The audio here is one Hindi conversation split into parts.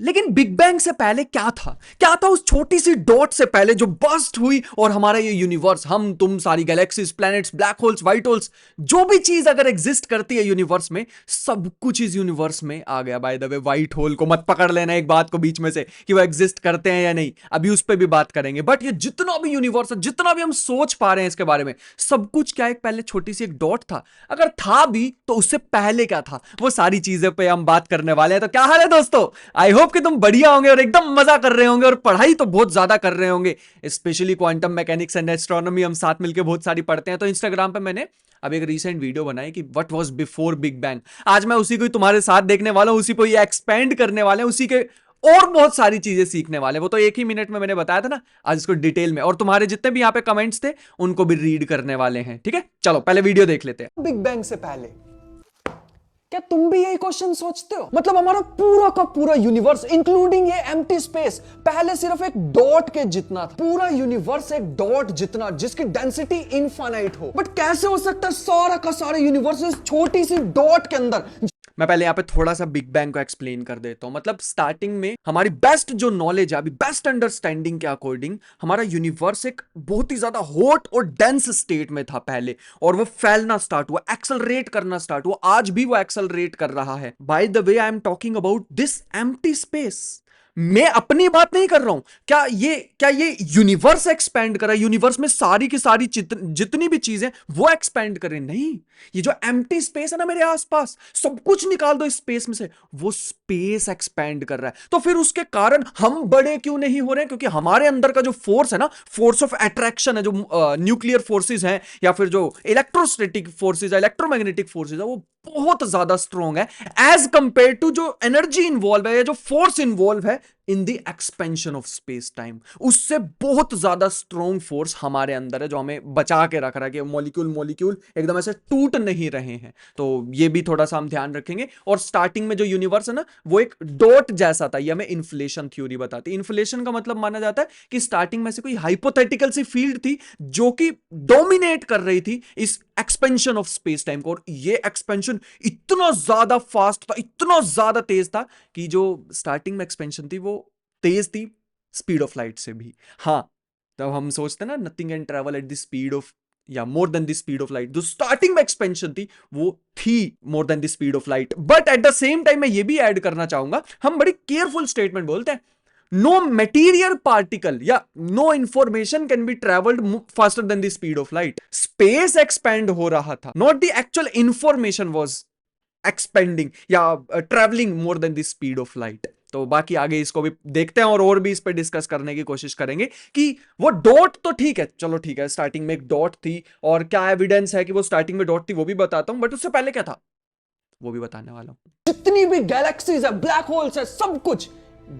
लेकिन बिग बैंग से पहले क्या था उस छोटी सी डॉट से पहले जो बस्ट हुई और हमारा ये यूनिवर्स, हम तुम सारी galaxies, planets, black holes, white holes, जो भी चीज अगर एग्जिस्ट करती है यूनिवर्स में, सब कुछ इस यूनिवर्स में आ गया। By the way, white hole को मत पकड़ लेना एक बात को बीच में से कि वो एग्जिस्ट करते हैं या नहीं, अभी उस पर भी बात करेंगे। बट ये जितना भी यूनिवर्स है, जितना भी हम सोच पा रहे हैं इसके बारे में, सब कुछ क्या एक पहले छोटी सी एक डॉट था? अगर था भी तो उससे पहले क्या था, वो सारी चीजें पे हम बात करने वाले हैं। तो क्या हाल है दोस्तों? आई होप कि तुम बढ़िया होंगे और एकदम मजा कर रहे होंगे और पढ़ाई तो बहुत ज्यादा कर रहे होंगे। Specially quantum mechanics and astronomy हम साथ मिलकर बहुत सारी पढ़ते हैं। तो इंस्टाग्राम पे मैंने अब एक रीसेंट वीडियो बनाई कि what was before big bang. आज मैं उसी को तुम्हारे साथ देखने वाला हूं, उसी को ये एक्सपेंड करने वाले हैं, उसी के और बहुत सारी चीजें सीखने वाले। वो तो एक ही मिनट में मैंने बताया था ना, आज इसको डिटेल में, और तुम्हारे जितने भी यहां पे कमेंट्स थे उनको भी रीड करने वाले हैं। ठीक है, चलो पहले वीडियो देख लेते हैं। बिग बैंग से पहले क्या तुम भी यही क्वेश्चन सोचते हो? मतलब हमारा पूरा का पूरा यूनिवर्स इंक्लूडिंग ये एम्प्टी स्पेस पहले सिर्फ एक डॉट के जितना था। पूरा यूनिवर्स एक डॉट जितना, जिसकी डेंसिटी इनफाइनाइट हो। बट कैसे हो सकता है सारा का सारा यूनिवर्स इस छोटी सी डॉट के अंदर? मैं पहले यहाँ पे थोड़ा सा बिग बैंग को एक्सप्लेन कर देता हूँ। मतलब स्टार्टिंग में हमारी बेस्ट जो नॉलेज है, अभी बेस्ट अंडरस्टैंडिंग के अकॉर्डिंग, हमारा यूनिवर्स एक बहुत ही ज्यादा हॉट और डेंस स्टेट में था पहले, और वो फैलना स्टार्ट हुआ, एक्सेलरेट करना स्टार्ट हुआ। आज भी वो एक्सेलरेट कर रहा है। By the way, I am talking about this empty space. मैं अपनी बात नहीं कर रहा हूं। क्या ये यूनिवर्स एक्सपैंड कर रहा है? यूनिवर्स में सारी की सारी जितनी भी चीजें वो एक्सपैंड कर रही? नहीं, ये जो एम्प्टी स्पेस है ना मेरे आसपास, सब कुछ निकाल दो इस स्पेस में से, वो स्पेस एक्सपैंड कर रहा है। तो फिर उसके कारण हम बड़े क्यों नहीं हो रहे हैं? क्योंकि हमारे अंदर का जो फोर्स है ना, फोर्स ऑफ अट्रैक्शन है, जो न्यूक्लियर फोर्सेज हैं या फिर जो इलेक्ट्रोस्टैटिक फोर्सेज है, इलेक्ट्रोमैग्नेटिक फोर्सेज है, वो बहुत ज्यादा स्ट्रॉन्ग है एज कंपेयर टू जो एनर्जी इन्वॉल्व है या जो फोर्स इन्वॉल्व है in the expansion of space time. उससे बहुत ज्यादा स्ट्रॉन्ग फोर्स हमारे अंदर है जो हमें बचा के रख रहा है कि मॉलिक्यूल एकदम ऐसे टूट नहीं रहे हैं। तो ये भी थोड़ा सा हम ध्यान रखेंगे। और स्टार्टिंग में जो यूनिवर्स है ना, वो एक डॉट जैसा था। ये हमें इन्फ्लेशन थ्योरी बताती है। इन्फ्लेशन का मतलब माना जाता है कि स्टार्टिंग में से कोई हाइपोथेटिकल सी फील्ड थी जो कि डोमिनेट कर रही थी इस एक्सपेंशन ऑफ स्पेस टाइम को, और ये एक्सपेंशन इतना ज्यादा फास्ट था, इतना ज्यादा तेज था कि जो स्टार्टिंग में एक्सपेंशन थी वो तेज थी स्पीड ऑफ लाइट से भी। हाँ, तब हम सोचते हैं ना, nothing can travel at the speed of या more than the speed of light. जो स्टार्टिंग में एक्सपेंशन थी वो थी more than the speed of light. But at the same time मैं ये भी ऐड करना चाहूंगा, हम बड़ी केयरफुल स्टेटमेंट बोलते हैं, नो मेटीरियल पार्टिकल या no information can be travelled faster than the speed of light. Space expand हो रहा था, not the actual information was expanding या travelling more than the speed of light. तो बाकी आगे इसको भी देखते हैं और भी इस पर डिस्कस करने की कोशिश करेंगे कि वो डॉट तो ठीक है, चलो ठीक है, स्टार्टिंग में एक डॉट थी, और क्या एविडेंस है कि वो स्टार्टिंग में डॉट थी वो भी बताता हूं, बट उससे पहले क्या था वो भी बताने वाला हूं। जितनी भी गैलेक्सीज है, ब्लैक होल्स है, सब कुछ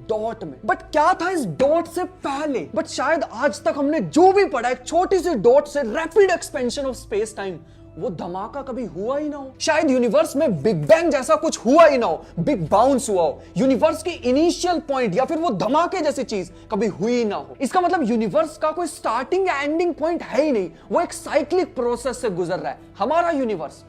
डॉट में। बट क्या था इस डॉट से पहले? बट शायद आज तक हमने जो भी पढ़ा, एक छोटी सी डॉट से rapid expansion of space time, वो धमाका कभी हुआ ही ना हो। शायद यूनिवर्स में बिग बैंग जैसा कुछ हुआ ही ना हो, बिग बाउंस हुआ हो, यूनिवर्स की इनिशियल पॉइंट या फिर वो धमाके जैसी चीज कभी हुई ही ना हो। इसका मतलब यूनिवर्स का कोई स्टार्टिंग या एंडिंग पॉइंट है ही नहीं, वो एक साइक्लिक प्रोसेस से गुजर रहा है हमारा यूनिवर्स।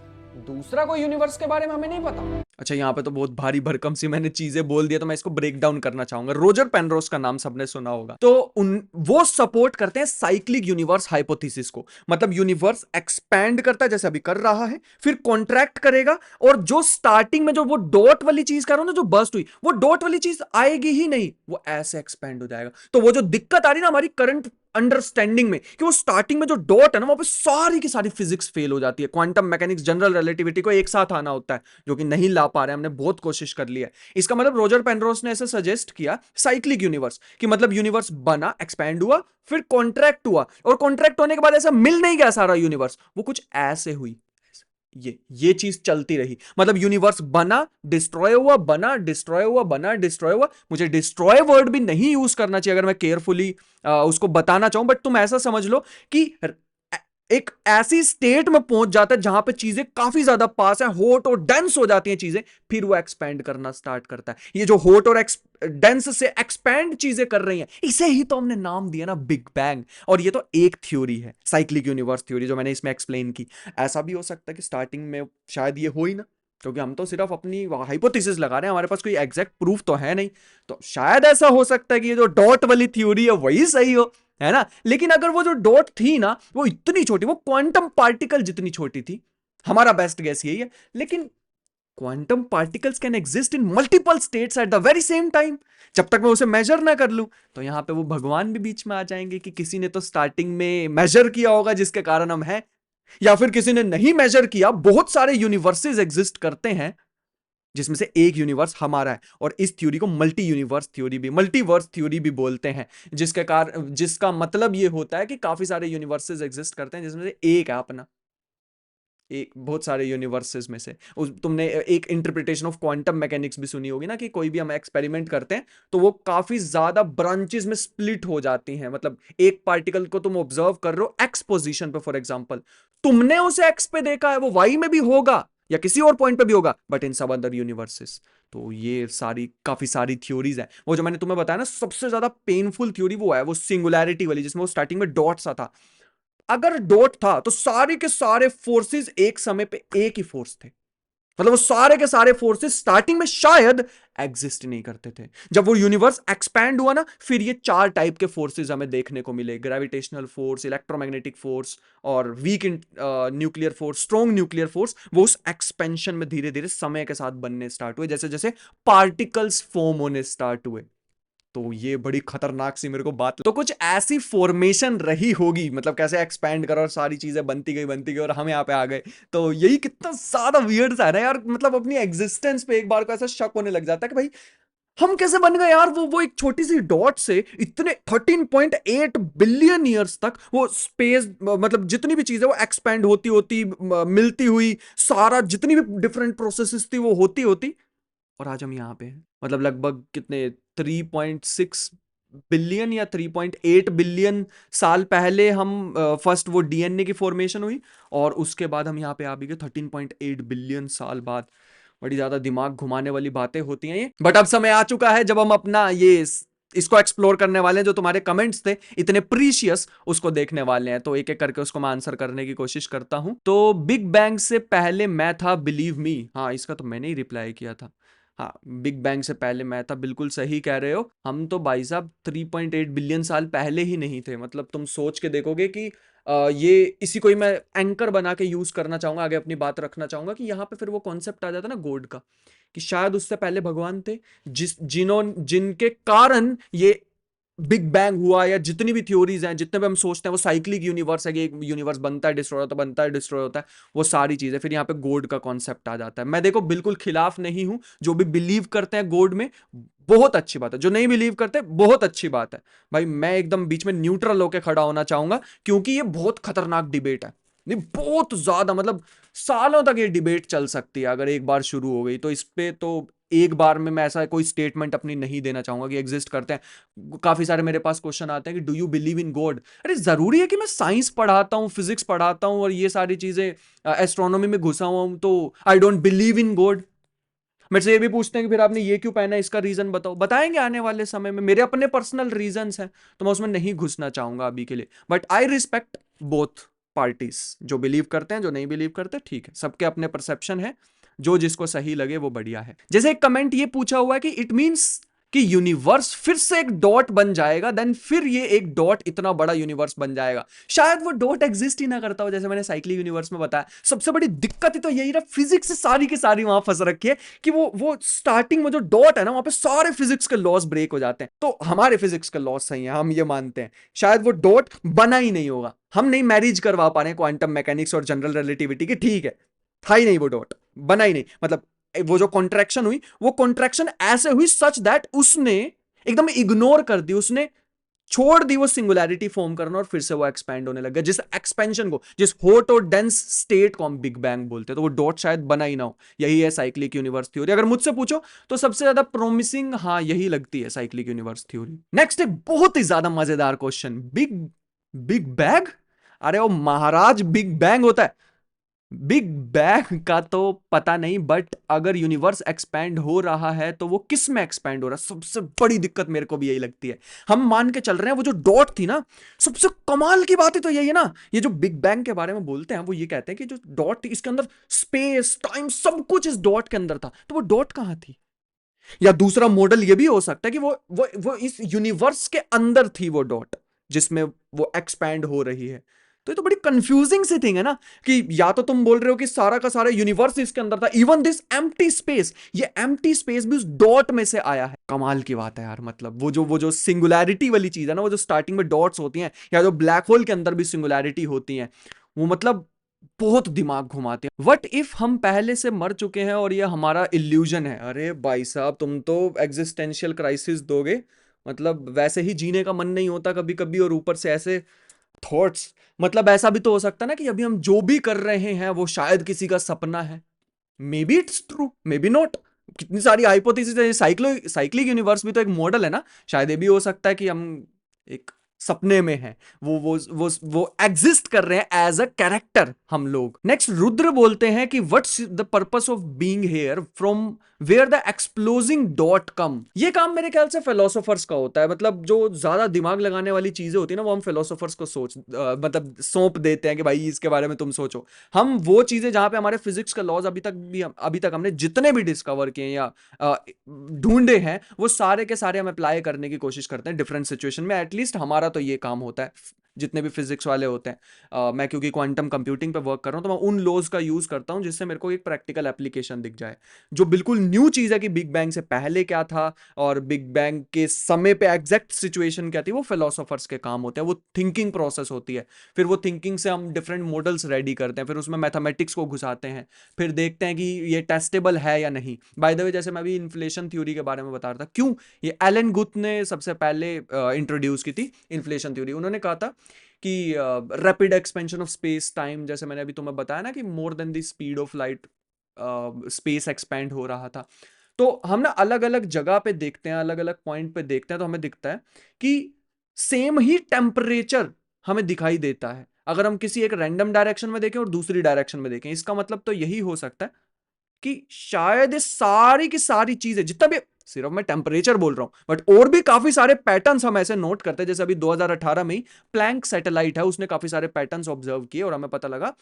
दूसरा कोई यूनिवर्स के बारे में हमें नहीं पता। अच्छा, यहाँ पे तो बहुत भारी भरकम सी मैंने चीजें बोल दिया, तो मैं इसको ब्रेक डाउन करना चाहूंगा। रोजर पेनरोस का नाम सबने सुना होगा। तो वो सपोर्ट करते हैं साइक्लिक यूनिवर्स हाइपोथेसिस को। मतलब यूनिवर्स एक्सपैंड करता है जैसे अभी कर रहा है, फिर कॉन्ट्रैक्ट करेगा, और जो स्टार्टिंग में जो वो डॉट वाली चीज कर रहा हूं ना, जो बर्स्ट हुई, वो डॉट वाली चीज आएगी ही नहीं, वो ऐसे एक्सपैंड हो जाएगा। तो वो जो दिक्कत आ रही ना हमारी करंट अंडरस्टैंडिंग में, कि वो स्टार्टिंग में जो डॉट है ना, वहां पे सारी की सारी फिजिक्स फेल हो जाती है। क्वांटम मैकेनिक्स, जनरल रिलेटिविटी को एक साथ आना होता है, जो कि नहीं ला पा रहे हैं, हमने बहुत कोशिश कर ली है। इसका मतलब रोजर पेनरोस ने ऐसे सजेस्ट किया साइक्लिक यूनिवर्स, कि मतलब यूनिवर्स बना, एक्सपैंड हुआ, फिर कॉन्ट्रैक्ट हुआ, और कॉन्ट्रैक्ट होने के बाद ऐसा मिल नहीं गया सारा यूनिवर्स, वो कुछ ऐसे हुई, ये चीज चलती रही। मतलब यूनिवर्स बना, डिस्ट्रॉय हुआ, बना, डिस्ट्रॉय हुआ, बना, डिस्ट्रॉय हुआ। मुझे डिस्ट्रॉय वर्ड भी नहीं यूज करना चाहिए अगर मैं केयरफुली उसको बताना चाहूं, बट तुम ऐसा समझ लो कि एक ऐसी स्टेट में पहुंच जाता है जहां पे चीजें काफी ज्यादा पास है, हॉट और डेंस हो जाती हैं चीजें, फिर वो एक्सपैंड करना स्टार्ट करता है। ये जो हॉट और डेंस से एक्सपैंड चीजें कर रही हैं, इसे ही तो हमने नाम दिया ना बिग बैंग। और ये तो एक थ्योरी है, साइक्लिक यूनिवर्स थ्योरी, जो मैंने इसमें एक्सप्लेन की। ऐसा भी हो सकता है कि स्टार्टिंग में शायद ये हो ही ना, क्योंकि हम तो सिर्फ अपनी हाइपोथेसिस लगा रहे हैं, हमारे पास कोई एग्जैक्ट प्रूफ तो है नहीं। तो शायद ऐसा हो सकता है कि ये जो डॉट वाली थ्योरी है वही सही हो, है ना। लेकिन अगर वो जो डॉट थी ना वो इतनी छोटी, वो क्वांटम पार्टिकल जितनी छोटी थी, हमारा बेस्ट गेस यही है। लेकिन quantum particles can exist in multiple states at the very same time. जब तक मैं उसे मेजर ना कर लूं, तो यहां पे वो भगवान भी बीच में आ जाएंगे कि किसी ने तो स्टार्टिंग में मेजर किया होगा जिसके कारण हम हैं, या फिर किसी ने नहीं मेजर किया। बहुत सारे यूनिवर्सेस एग्जिस्ट करते हैं जिसमें से एक यूनिवर्स हमारा है, और इस थ्योरी को मल्टी यूनिवर्स थ्योरी भी, मल्टीवर्स थ्योरी भी बोलते हैं। जिसका मतलब ये होता है कि काफी सारे यूनिवर्सेस एग्जिस्ट करते हैं जिसमें से एक है अपना, एक बहुत सारे यूनिवर्सेस में से। तुमने एक इंटरप्रिटेशन ऑफ क्वांटम मैकेनिक्स भी सुनी होगी ना, कि कोई भी हम एक्सपेरिमेंट करते हैं तो वो काफी ज्यादा ब्रांचेस में स्प्लिट हो जाती हैं। मतलब एक पार्टिकल को तुम ऑब्जर्व कर रहे हो एक्स पोजीशन पे, फॉर एग्जांपल तुमने उसे एक्स पे देखा है, वो वाई में भी होगा या किसी और पॉइंट पे भी होगा, बट इन सब अदर यूनिवर्सेस। तो ये सारी काफी सारी थ्योरीज हैं। वो जो मैंने तुम्हें बताया ना सबसे ज्यादा पेनफुल थ्योरी वो है, वो सिंगुलैरिटी वाली, जिसमें वो स्टार्टिंग में डॉट सा था। अगर डॉट था तो सारे के सारे फोर्सेस एक समय पे एक ही फोर्स थे। मतलब वो सारे के सारे फोर्सेस स्टार्टिंग में शायद एग्जिस्ट नहीं करते थे। जब वो यूनिवर्स एक्सपैंड हुआ ना, फिर ये चार टाइप के फोर्सेस हमें देखने को मिले: ग्रेविटेशनल फोर्स, इलेक्ट्रोमैग्नेटिक फोर्स, और weak nuclear force, strong nuclear force. वो उस एक्सपेंशन में धीरे धीरे समय के साथ बनने स्टार्ट हुए, जैसे जैसे पार्टिकल्स फॉर्म होने स्टार्ट हुए। तो ये बड़ी खतरनाक सी मेरे को बात, तो कुछ ऐसी फॉर्मेशन रही होगी, मतलब कैसे एक्सपैंड करा और सारी चीजें बनती गई और हम यहाँ पे आ गए। तो यही कितना ज्यादा वियर्ड सा है ना यार। मतलब अपनी एग्जिस्टेंस पे एक बार को ऐसा शक होने लग जाता है कि भाई हम कैसे बन गए यार। वो एक छोटी सी डॉट से इतने 13.8 बिलियन ईयर्स तक वो स्पेस, मतलब जितनी भी चीजें वो एक्सपैंड होती होती मिलती हुई, सारा जितनी भी डिफरेंट प्रोसेसेस थी वो होती होती, और आज हम यहाँ पे हैं। मतलब लगभग कितने 3.6 बिलियन या 3.8 बिलियन साल पहले हम फर्स्ट वो डीएनए की फॉर्मेशन हुई, और उसके बाद हम यहाँ पे आ भी गए 13.8 बिलियन साल बाद। बड़ी ज्यादा दिमाग घुमाने वाली बातें होती हैं ये, बट अब समय आ चुका है जब हम अपना इसको एक्सप्लोर करने वाले हैं। जो तुम्हारे कमेंट्स थे इतने प्रीशियस, उसको देखने वाले हैं। तो एक एक करके उसको मैं आंसर करने की कोशिश करता हूं। तो बिग बैंग से पहले मैं था, बिलीव मी। हाँ, इसका तो मैंने ही रिप्लाई किया था। हाँ, बिग बैंग से पहले मैं था, बिल्कुल सही कह रहे हो। हम तो भाई साहब 3.8 बिलियन साल पहले ही नहीं थे। मतलब तुम सोच के देखोगे कि ये इसी को ही मैं एंकर बना के यूज करना चाहूंगा, आगे अपनी बात रखना चाहूंगा, कि यहाँ पे फिर वो कॉन्सेप्ट आ जाता ना गॉड का, कि शायद उससे पहले भगवान थे जिनके कारण ये बिग बैंग हुआ, या जितनी भी थ्योरीज हैं, जितने भी हम सोचते हैं वो साइक्लिक यूनिवर्स है कि एक यूनिवर्स बनता है डिस्ट्रॉय होता है, बनता है डिस्ट्रॉय होता है, वो सारी चीजें फिर यहाँ पे गॉड का कॉन्सेप्ट आ जाता है। मैं देखो बिल्कुल खिलाफ नहीं हूं, जो भी बिलीव करते हैं गॉड में बहुत अच्छी बात है, जो नहीं बिलीव करते बहुत अच्छी बात है। भाई मैं एकदम बीच में न्यूट्रल होकर खड़ा होना चाहूंगा, क्योंकि ये बहुत खतरनाक डिबेट है। नहीं, बहुत ज्यादा, मतलब सालों तक ये डिबेट चल सकती है अगर एक बार शुरू हो गई तो। इस पे तो एक बार में मैं ऐसा कोई स्टेटमेंट अपनी नहीं देना चाहूंगा कि एग्जिस्ट करते हैं। काफी सारे मेरे पास क्वेश्चन आते हैं कि do you believe in God. अरे जरूरी है कि मैं साइंस पढ़ाता हूँ, फिजिक्स पढ़ाता हूँ और ये सारी चीजें एस्ट्रोनॉमी में घुसा हुआ हूं तो I don't believe in God? मेरे से ये भी पूछते हैं कि फिर आपने ये क्यों पहना है, इसका रीजन बताओ। बताएंगे आने वाले समय में, मेरे अपने पर्सनल रीजंस हैं, तो मैं उसमें नहीं घुसना चाहूंगा अभी के लिए। But I respect both parties, जो बिलीव करते हैं, जो नहीं बिलीव करते, ठीक है, सबके अपने परसेप्शन है, जो जिसको सही लगे वो बढ़िया है। जैसे एक कमेंट ये पूछा हुआ है कि इट मींस कि यूनिवर्स फिर से एक डॉट बन जाएगा, देन फिर ये एक डॉट इतना बड़ा यूनिवर्स बन जाएगा। शायद वो डॉट एग्जिस्ट ही ना करता हो, जैसे मैंने साइक्लिक यूनिवर्स में बताया। सबसे बड़ी दिक्कत ही तो यही रहा, फिजिक्स से सारी की सारी वहां फंस रखी है कि वो स्टार्टिंग में जो डॉट है ना, वहां पे सारे फिजिक्स के लॉस ब्रेक हो जाते हैं। तो हमारे फिजिक्स के लॉस सही है, हम ये मानते हैं। शायद वो डॉट बना ही नहीं होगा, हम नहीं मैरिज करवा पा रहे हैं क्वांटम मैकेनिक्स और जनरल रिलेटिविटी की, ठीक है, था ही नहीं वो डॉट, बना ही नहीं। मतलब वो जो कॉन्ट्रैक्शन हुई, वो कॉन्ट्रैक्शन ऐसे हुई सच दैट उसने एकदम इग्नोर कर दी, उसने छोड़ दी वो सिंगुलैरिटी फॉर्म करना, और फिर से वो एक्सपैंड होने लग गया। जिस एक्सपेंशन को, जिस हॉट और डेंस स्टेट को हम बिग बैंग बोलते हैं, तो वो डॉट शायद बना ही ना हो। यही है साइक्लिक यूनिवर्स थ्योरी। अगर मुझसे पूछो तो सबसे ज्यादा प्रोमिसिंग हाँ यही लगती है, साइक्लिक यूनिवर्स थ्योरी। नेक्स्ट एक बहुत ही ज्यादा मजेदार क्वेश्चन, बिग बिग बैंग। अरे वो महाराज बिग बैंग होता है। बिग बैंग का तो पता नहीं, बट अगर यूनिवर्स एक्सपैंड हो रहा है तो वो किस में एक्सपैंड हो रहा है, सबसे बड़ी दिक्कत मेरे को भी यही लगती है। हम मान के चल रहे हैं वो जो डॉट थी ना, सबसे कमाल की बात है तो यही है ना, ये जो बिग बैंग के बारे में बोलते हैं वो ये कहते हैं कि जो डॉट थी इसके अंदर स्पेस टाइम सब कुछ इस डॉट के अंदर था, तो वो डॉट कहां थी? या दूसरा मॉडल ये भी हो सकता है कि वो इस यूनिवर्स के अंदर थी वो डॉट, जिसमें वो एक्सपैंड हो रही है। तो ये तो बड़ी कंफ्यूजिंग सी थिंग है ना, कि या तो तुम बोल रहे हो कि सारा का सारा यूनिवर्स इसके अंदर था, इवन दिस एम्प्टी स्पेस, ये एम्प्टी स्पेस भी उस डॉट में से आया है। कमाल की बात है यार, मतलब वो जो सिंगुलैरिटी वाली चीज है ना, वो जो स्टार्टिंग में डॉट्स होती हैं, या जो ब्लैक होल के अंदर भी सिंगुलैरिटी होती है, वो मतलब बहुत दिमाग घुमाते हैं। वट इफ हम पहले से मर चुके हैं और ये हमारा इल्यूजन है? अरे भाई साहब, तुम तो एग्जिस्टेंशियल क्राइसिस दोगे, मतलब वैसे ही जीने का मन नहीं होता कभी कभी, और ऊपर से ऐसे थॉट्स। मतलब ऐसा भी तो हो सकता है ना कि अभी हम जो भी कर रहे हैं वो शायद किसी का सपना है। May be it's true, may be not. कितनी सारी हाइपोथेसिस है। साइक्लिक यूनिवर्स भी तो एक मॉडल है ना, शायद ये भी हो सकता है कि हम एक सपने में हैं, वो एग्जिस्ट कर रहे हैं एज अ कैरेक्टर हम लोग। नेक्स्ट रुद्र बोलते हैं कि what's the purpose of being here, from where the exploding dot come. ये काम मेरे ख्याल से फिलोसोफर्स का होता है, मतलब जो ज्यादा दिमाग लगाने वाली चीजें होती है ना, वो हम फिलोसोफर्स को मतलब सौंप देते हैं कि भाई इसके बारे में तुम सोचो। हम वो चीजें जहां पे हमारे फिजिक्स का लॉज अभी तक हमने जितने भी डिस्कवर किए या ढूंढे हैं, वो सारे के सारे हम अप्लाई करने की कोशिश करते हैं डिफरेंट सिचुएशन में। एटलीस्ट हमारा तो ये काम होता है, जितने भी फिजिक्स वाले होते हैं। मैं क्योंकि क्वांटम कंप्यूटिंग पे वर्क कर रहा हूं, तो मैं उन लॉज का यूज करता हूं जिससे मेरे को एक प्रैक्टिकल एप्लीकेशन दिख जाए। जो बिल्कुल न्यू चीज है कि बिग बैंग से पहले क्या था और बिग बैंग के समय पे एग्जैक्ट सिचुएशन क्या थी, वो फिलोसोफर्स के काम होते हैं, वो थिंकिंग प्रोसेस होती है। फिर वो थिंकिंग से हम डिफरेंट मॉडल्स रेडी करते हैं, फिर उसमें मैथमेटिक्स को घुसाते हैं, फिर देखते हैं कि ये टेस्टेबल है या नहीं। बाय द वे, जैसे मैं अभी इन्फ्लेशन थ्योरी के बारे में बता रहा था, क्यों ये एलन गुथ ने सबसे पहले इंट्रोड्यूस की थी इन्फ्लेशन थ्योरी। उन्होंने कहा था कि rapid expansion of space time, जैसे मैंने अभी तुम्हें बताया ना कि मोर than the speed of light space expand हो रहा था। तो हम ना अलग अलग जगह पे देखते हैं, अलग अलग पॉइंट पे देखते हैं, तो हमें दिखता है कि सेम ही टेम्परेचर हमें दिखाई देता है अगर हम किसी एक रैंडम डायरेक्शन में देखें और दूसरी डायरेक्शन में देखें। इसका मतलब तो यही हो सकता है कि शायद ये सारी की सारी चीजें जितना भी, सिर्फ मैं टेम्परेचर बोल रहा हूं, बट और भी काफी सारे पैटर्न्स हम ऐसे नोट करते हैं। जैसे अभी 2018 में ही प्लैंक सैटेलाइट है, उसने काफी सारे पैटर्न्स ऑब्जर्व किए और हमें पता लगा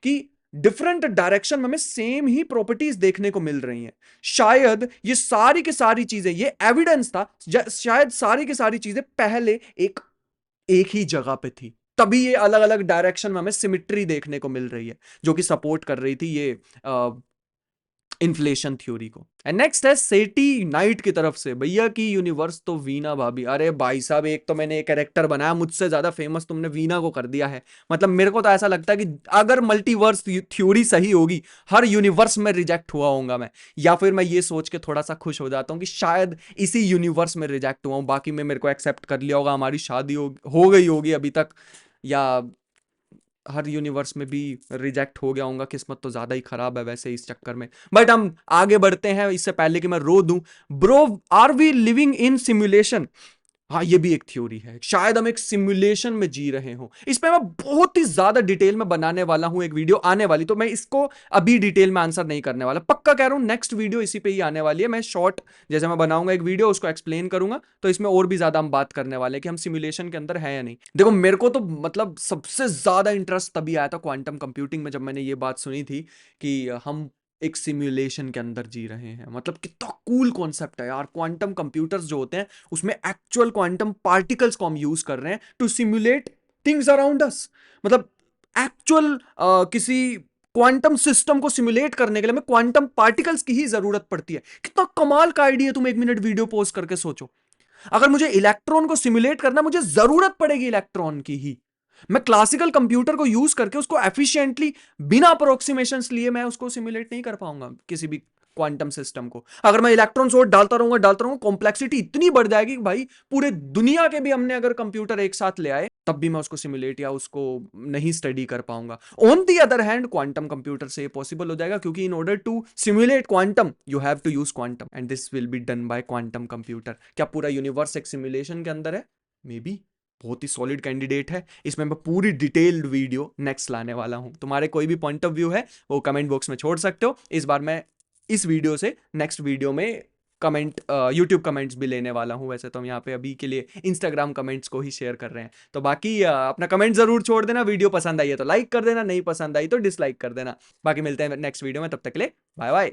कि डिफरेंट डायरेक्शन में हमें सेम ही प्रॉपर्टीज देखने को मिल रही हैं। शायद ये सारी की सारी चीजें, ये एविडेंस था, शायद सारी की सारी चीजें पहले एक एक ही जगह पे थी, तभी ये अलग अलग डायरेक्शन में हमें सिमिट्री देखने को मिल रही है, जो कि सपोर्ट कर रही थी ये इन्फ्लेशन थ्योरी को। एंड नेक्स्ट है सेटी नाइट की तरफ से, भैया की यूनिवर्स तो वीना भाभी। अरे भाई साहब, एक तो मैंने एक कैरेक्टर बनाया, मुझसे ज्यादा फेमस तुमने वीना को कर दिया है। मतलब मेरे को तो ऐसा लगता है कि अगर मल्टीवर्स थ्योरी सही होगी, हर यूनिवर्स में रिजेक्ट हुआ होऊंगा मैं। या फिर मैं ये सोच के थोड़ा सा खुश हो जाता हूँ कि शायद इसी यूनिवर्स में रिजेक्ट हुआ हूँ, बाकी में मेरे को एक्सेप्ट कर लिया होगा, हमारी शादी हो गई होगी अभी तक, या हर यूनिवर्स में भी रिजेक्ट हो गया होगा। किस्मत तो ज्यादा ही खराब है वैसे इस चक्कर में। बट हम आगे बढ़ते हैं, इससे पहले कि मैं रो दूं। Bro, are we living in simulation? हाँ, ये भी एक थ्योरी है, शायद हम एक सिमुलेशन में जी रहे हो। इस पे मैं बहुत ही ज्यादा डिटेल में बनाने वाला हूं, एक वीडियो आने वाली, तो मैं इसको अभी डिटेल में आंसर नहीं करने वाला, पक्का कह रहा हूं। नेक्स्ट वीडियो इसी पे ही आने वाली है। मैं शॉर्ट जैसे मैं बनाऊंगा एक वीडियो, उसको एक्सप्लेन करूंगा, तो इसमें और भी ज्यादा हम बात करने वाले हैं कि हम सिमुलेशन के अंदर है या नहीं। देखो, मेरे को तो मतलब सबसे ज्यादा इंटरेस्ट तभी आया था क्वांटम कंप्यूटिंग में, जब मैंने ये बात सुनी थी कि हम एक सिमुलेशन के अंदर जी रहे हैं। मतलब कितना कूल कॉन्सेप्ट है यार। क्वांटम कंप्यूटर्स जो होते हैं उसमें एक्चुअल क्वांटम पार्टिकल्स को हम यूज कर रहे हैं to simulate things around us. मतलब एक्चुअल किसी क्वांटम सिस्टम को सिमुलेट करने के लिए हमें क्वांटम पार्टिकल्स की ही जरूरत पड़ती है। कितना कमाल का आइडिया। तुम 1 मिनट वीडियो पॉज करके सोचो, अगर मुझे इलेक्ट्रॉन को सिमुलेट करना, मुझे जरूरत पड़ेगी इलेक्ट्रॉन की ही। मैं क्लासिकल कंप्यूटर को यूज करके उसको एफिशिएंटली, बिना अप्रोक्सीमेशंस लिए मैं उसको सिमुलेट नहीं कर पाऊंगा किसी भी क्वांटम सिस्टम को। अगर मैं इलेक्ट्रॉन्स और डालता रहूंगा, कॉम्प्लेक्सिटी इतनी बढ़ जाएगी कि भाई पूरे दुनिया के भी हमने अगर कंप्यूटर एक साथ ले आए, तब भी मैं उसको सिमुलेट या उसको नहीं स्टडी कर पाऊंगा। On the other hand, quantum computer से ये पॉसिबल हो जाएगा, क्योंकि in order to simulate quantum you have to use quantum, and this will be done by quantum computer. क्या पूरा यूनिवर्स एक सिमुलेशन के अंदर है? Maybe. बहुत ही सॉलिड कैंडिडेट है। इसमें मैं पूरी डिटेल्ड वीडियो नेक्स्ट लाने वाला हूं। तुम्हारे कोई भी पॉइंट ऑफ व्यू है वो कमेंट बॉक्स में छोड़ सकते हो। इस बार मैं इस वीडियो से नेक्स्ट वीडियो में कमेंट यूट्यूब कमेंट्स भी लेने वाला हूं। वैसे तो हम यहाँ पे अभी के लिए इंस्टाग्राम कमेंट्स को ही शेयर कर रहे हैं। तो बाकी अपना कमेंट जरूर छोड़ देना। वीडियो पसंद आई है तो लाइक कर देना, नहीं पसंद आई तो डिसलाइक कर देना। बाकी मिलते हैं नेक्स्ट वीडियो में, तब तक के लिए बाय बाय।